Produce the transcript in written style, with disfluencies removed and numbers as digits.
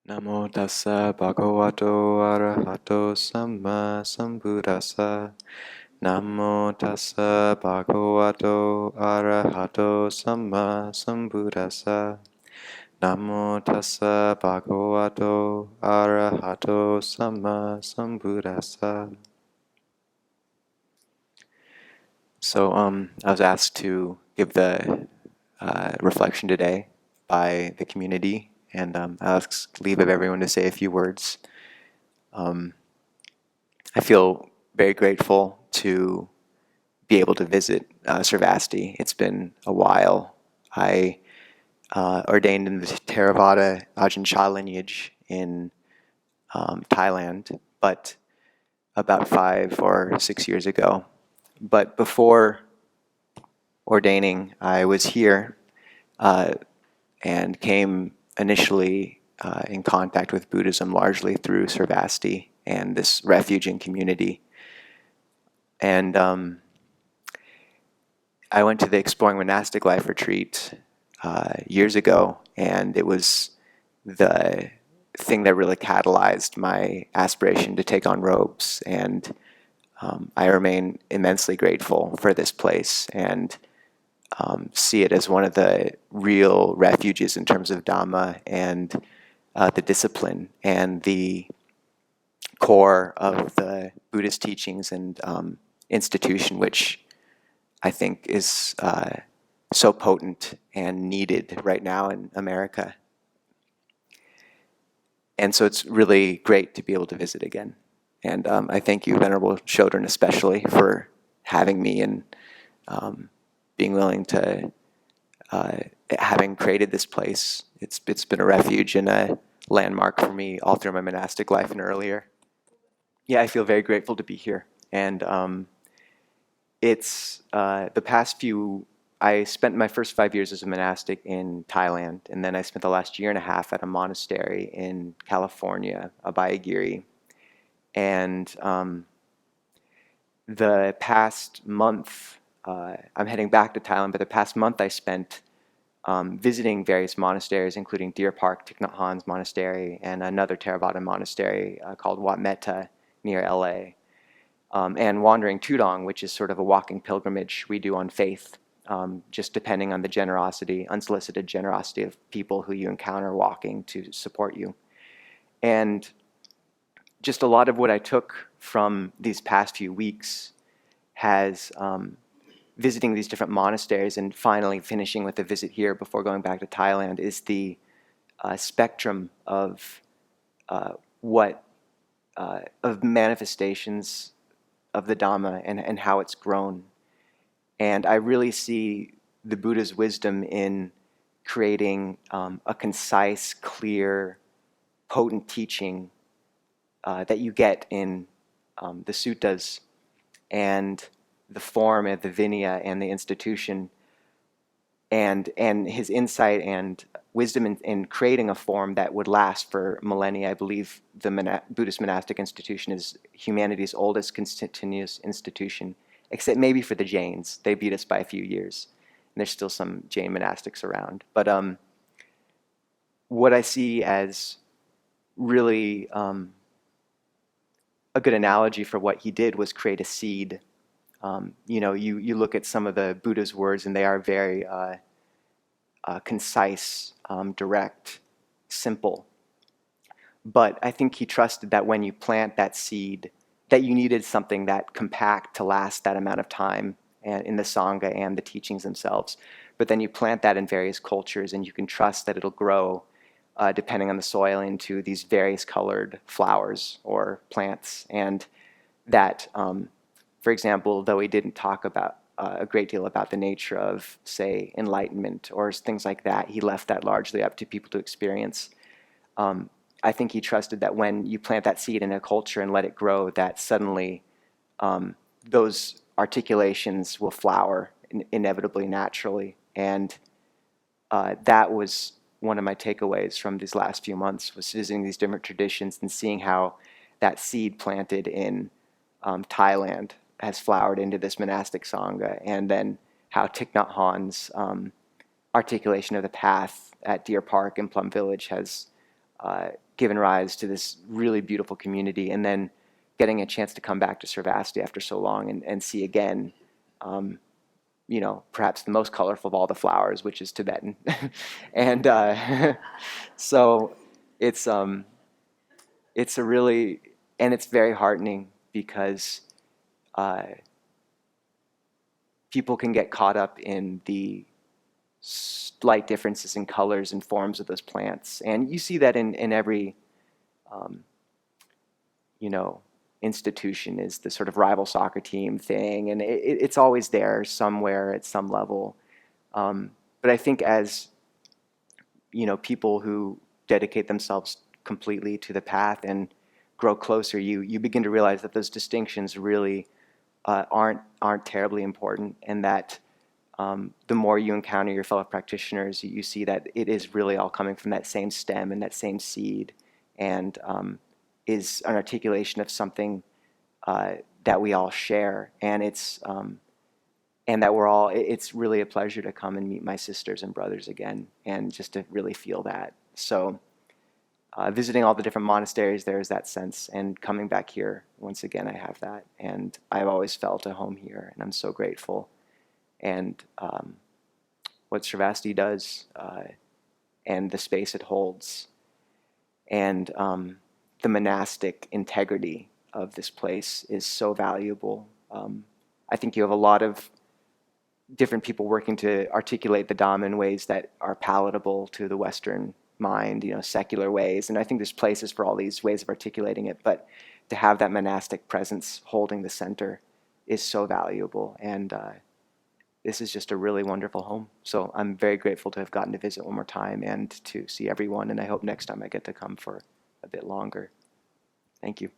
Namo tassa bhagavato arahato samma sambuddhassa. Namo tassa bhagavato arahato samma sambuddhassa. Namo tassa bhagavato arahato samma sambuddhassa. So I was asked to give the reflection today by the community, and I asked leave of everyone to say a few words. I feel very grateful to be able to visit Sravasti. It's been a while. I ordained in the Theravada Ajahn Chah lineage in Thailand, but about 5 or 6 years ago. But before ordaining, I was here and came initially in contact with Buddhism largely through Sravasti and this refugee community. And I went to the Exploring Monastic Life retreat years ago, and it was the thing that really catalyzed my aspiration to take on robes. And I remain immensely grateful for this place and see it as one of the real refuges in terms of Dhamma and the discipline and the core of the Buddhist teachings and institution, which I think is so potent and needed right now in America. And so it's really great to be able to visit again. And I thank you, Venerable Shodron, especially for having me and being willing to, having created this place. It's been a refuge and a landmark for me all through my monastic life and earlier. Yeah, I feel very grateful to be here. And it's the past few, I spent my first 5 years as a monastic in Thailand, and then I spent the last year and a half at a monastery in California, Abbey. And the past month, I'm heading back to Thailand, but the past month I spent visiting various monasteries, including Deer Park, Thich Nhat Hanh's monastery, and another Theravada monastery called Wat Metta near LA. And wandering Tudong, which is sort of a walking pilgrimage we do on faith, just depending on the generosity, unsolicited generosity of people who you encounter walking to support you. And just a lot of what I took from these past few weeks has visiting these different monasteries and finally finishing with a visit here before going back to Thailand is the spectrum of of manifestations of the Dhamma and how it's grown. And I really see the Buddha's wisdom in creating a concise, clear, potent teaching that you get in the suttas and the form and the vinaya and the institution, and his insight and wisdom in creating a form that would last for millennia. I believe the Buddhist monastic institution is humanity's oldest continuous institution, except maybe for the Jains. They beat us by a few years, and there's still some Jain monastics around. But what I see as really a good analogy for what he did was create a seed. You look at some of the Buddha's words, and they are very concise, direct, simple. But I think he trusted that when you plant that seed, that you needed something that compact to last that amount of time, and in the Sangha and the teachings themselves. But then you plant that in various cultures, and you can trust that it'll grow, depending on the soil, into these various colored flowers or plants. And that, for example, though he didn't talk about a great deal about the nature of, say, enlightenment or things like that, he left that largely up to people to experience. I think he trusted that when you plant that seed in a culture and let it grow, that suddenly those articulations will flower inevitably, naturally. And that was one of my takeaways from these last few months, was visiting these different traditions and seeing how that seed planted in Thailand has flowered into this monastic Sangha, and then how Thich Nhat Hanh's articulation of the path at Deer Park and Plum Village has given rise to this really beautiful community. And then getting a chance to come back to Sravasti after so long and see again, perhaps the most colorful of all the flowers, which is Tibetan. And so it's a really, and it's very heartening because people can get caught up in the slight differences in colors and forms of those plants. And you see that in every, institution, is the sort of rival soccer team thing. And it's always there somewhere at some level. But I think as, people who dedicate themselves completely to the path and grow closer, you begin to realize that those distinctions really aren't terribly important, and that the more you encounter your fellow practitioners, you see that it is really all coming from that same stem and that same seed, and is an articulation of something that we all share. And and that it's really a pleasure to come and meet my sisters and brothers again, and just to really feel that. So visiting all the different monasteries, there is that sense, and coming back here, once again, I have that. And I've always felt at home here, and I'm so grateful. And what Sravasti does, and the space it holds, and the monastic integrity of this place is so valuable. I think you have a lot of different people working to articulate the Dhamma in ways that are palatable to the Western mind, secular ways. And I think there's places for all these ways of articulating it, but to have that monastic presence holding the center is so valuable. And this is just a really wonderful home. So I'm very grateful to have gotten to visit one more time and to see everyone. And I hope next time I get to come for a bit longer. Thank you.